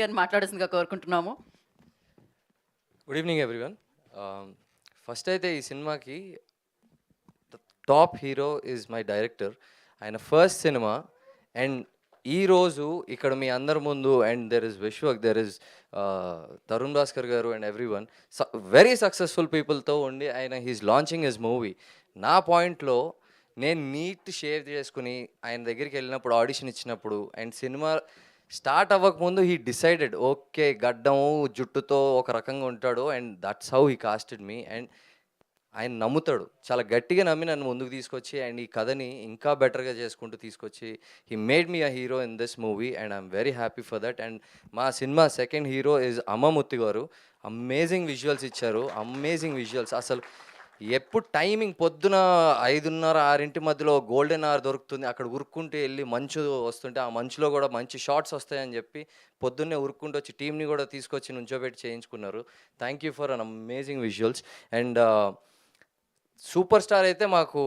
గారిని మాట్లాడాల్సిందిగా కోరుకుంటున్నాము. Good evening everyone. ఫస్ట్ అయితే ఈ సినిమాకి top hero is my director. ఆయన ఫస్ట్ సినిమా అండ్ ఈరోజు ఇక్కడ మీ అందరి ముందు and there is Vishwak, there is Tarun Bhaskar garu and everyone very successful పీపుల్తో ఉండి ఆయన హీస్ లాంచింగ్ హిస్ మూవీ. నా పాయింట్లో నేను నీట్ షేవ్ చేసుకుని ఆయన దగ్గరికి వెళ్ళినప్పుడు ఆడిషన్ ఇచ్చినప్పుడు అండ్ సినిమా స్టార్ట్ అవ్వకముందు హీ డిసైడెడ్ ఓకే గడ్డం జుట్టుతో ఒక రకంగా ఉంటాడు and that's how he casted me. And ఆయన నమ్ముతాడు, చాలా గట్టిగా నమ్మి నన్ను ముందుకు తీసుకొచ్చి అండ్ ఈ కథని ఇంకా బెటర్గా చేసుకుంటూ తీసుకొచ్చి he made me a hero in this movie and I'm very happy for that. And మా సినిమా సెకండ్ హీరో ఇస్ అమ్మమూర్తి గారు. అమేజింగ్ విజువల్స్ ఇచ్చారు, అమేజింగ్ విజువల్స్. అసలు ఎప్పుడు టైమింగ్ పొద్దున 5:30, 6 మధ్యలో గోల్డెన్ అవర్ దొరుకుతుంది, అక్కడ ఉరుక్కుంటూ వెళ్ళి మంచు వస్తుంటే ఆ మంచులో కూడా మంచి షార్ట్స్ వస్తాయని చెప్పి పొద్దున్నే ఉరుక్కుంటూ వచ్చి టీంని కూడా తీసుకొచ్చి నుంచోబెట్టి చేయించుకున్నారు. Thank you for an amazing visuals. And super star అయితే మాకు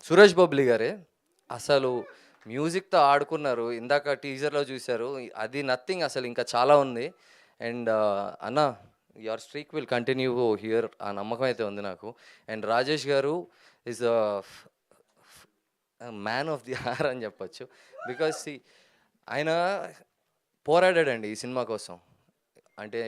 సురేష్ బొబ్లీ గారే. అసలు మ్యూజిక్తో ఆడుకున్నారు, ఇందాక టీజర్లో చూశారు, అది నథింగ్, అసలు ఇంకా చాలా ఉంది. అండ్ అన్న your streak will continue here, ఆ నమ్మకం అయితే ఉంది నాకు. అండ్ రాజేష్ గారు is man of the hour అని చెప్పచ్చు. బికాస్ ఆయన పోరాడాడండి ఈ సినిమా కోసం. అంటే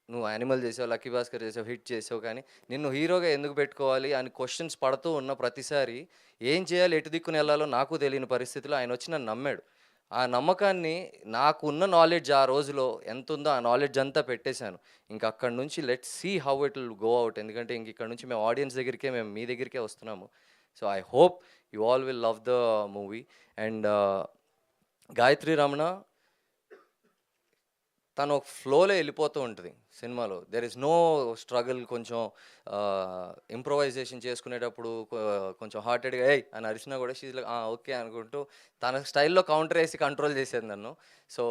నువ్వు యానిమల్ చేసావు, లక్కీ భాస్కర్ చేసావు, హిట్ చేసావు, కానీ నిన్ను హీరోగా ఎందుకు పెట్టుకోవాలి అని క్వశ్చన్స్ పడుతూ ఉన్న ప్రతిసారి ఏం చేయాలి, ఎటు దిక్కుని వెళ్ళాలో నాకు తెలియని పరిస్థితిలో ఆయన వచ్చి నన్ను నమ్మాడు. ఆ నమ్మకాన్ని నాకున్న నాలెడ్జ్ ఆ రోజులో ఎంత ఉందో ఆ నాలెడ్జ్ అంతా పెట్టేశాను. ఇంక అక్కడి నుంచి let's see how it will go out. ఎందుకంటే ఇంక ఇక్కడ నుంచి మేము ఆడియన్స్ దగ్గరికే, మేము మీ దగ్గరికే వస్తున్నాము. So I hope you all will love the movie. And Gayatri Ramana తను ఒక ఫ్లోలో వెళ్ళిపోతూ ఉంటుంది సినిమాలో. There is no struggle. కొంచెం ఇంప్రొవైజేషన్ చేసుకునేటప్పుడు కొంచెం హార్టెడ్గా ఏయ్ అని అరిచినా కూడా షీజ్ లైక్ ఓకే అనుకుంటూ తన స్టైల్లో కౌంటర్ వేసి కంట్రోల్ చేసేది నన్ను. So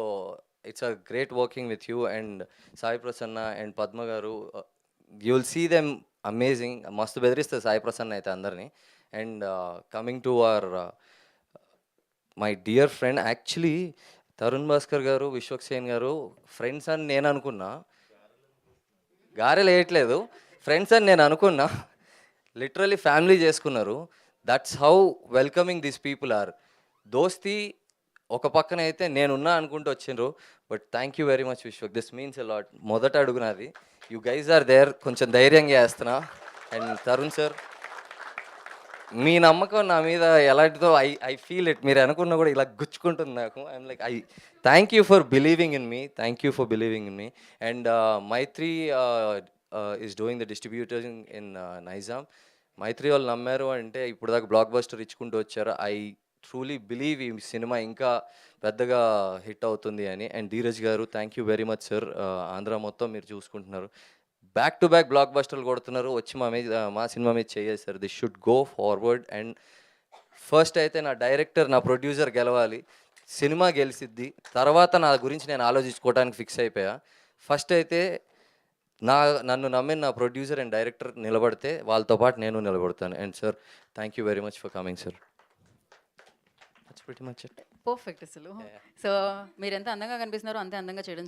it's a great working with you and Sai Prasanna and Padma garu. You will see them amazing. మస్తు బెదిరిస్తుంది సాయి ప్రసన్న అయితే అందరినీ. And coming to our my dear friend, actually Tarun Bhaskar garu, Vishwak Sen గారు ఫ్రెండ్స్ అని నేను అనుకున్నా. గారెలు వేయట్లేదు, ఫ్రెండ్స్ అని నేను అనుకున్నా. లిటరలీ ఫ్యామిలీ చేసుకున్నారు. That's how welcoming these people are. దోస్తి ఒక పక్కన అయితే నేనున్నా అనుకుంటూ వచ్చిండ్రు. But thank you very much Vishwak, this means a lot. మొదట అడుగునది, యూ గైజ్ ఆర్ దేర్. కొంచెం ధైర్యంగా వేస్తున్నా. అండ్ తరుణ్ సార్, మీ నమ్మకం నా మీద ఎలాంటిదో ఐ ఐ ఫీల్ ఇట్. మీరు అనుకున్నా కూడా ఇలా గుచ్చుకుంటుంది నాకు. I'm like thank you for believing in me, thank you for believing in me. And Mythri is doing the distributing in Nizam. Mythri వాళ్ళు నమ్మారు అంటే ఇప్పుడు దాకా బ్లాక్ బస్టర్ ఇచ్చుకుంటూ వచ్చారు. ఐ ట్రూలీ బిలీవ్ ఈ సినిమా ఇంకా పెద్దగా హిట్ అవుతుంది అని. And Dheeraj garu, thank you very much sir. Andhra మొత్తం మీరు చూసుకుంటున్నారు, బ్యాక్ టు బ్యాక్ బ్లాక్ బస్టర్లు కొడుతున్నారు, వచ్చి మా సినిమా మీద చేసేసారు. This should go forward. And first అయితే నా డైరెక్టర్, నా ప్రొడ్యూసర్ గెలవాలి, సినిమా గెలిసిద్ది. తర్వాత నా గురించి నేను ఆలోచించుకోవడానికి ఫిక్స్ అయిపోయా. ఫస్ట్ అయితే నన్ను నమ్మిన నా ప్రొడ్యూసర్ అండ్ డైరెక్టర్ నిలబడితే వాళ్ళతో పాటు నేను నిలబడతాను. And sir, thank you very much for coming sir. That's pretty much it. Perfect అసలు. సో మీరు ఎంత అందంగా కనిపిస్తున్నారో అంతే అందంగా చేయడం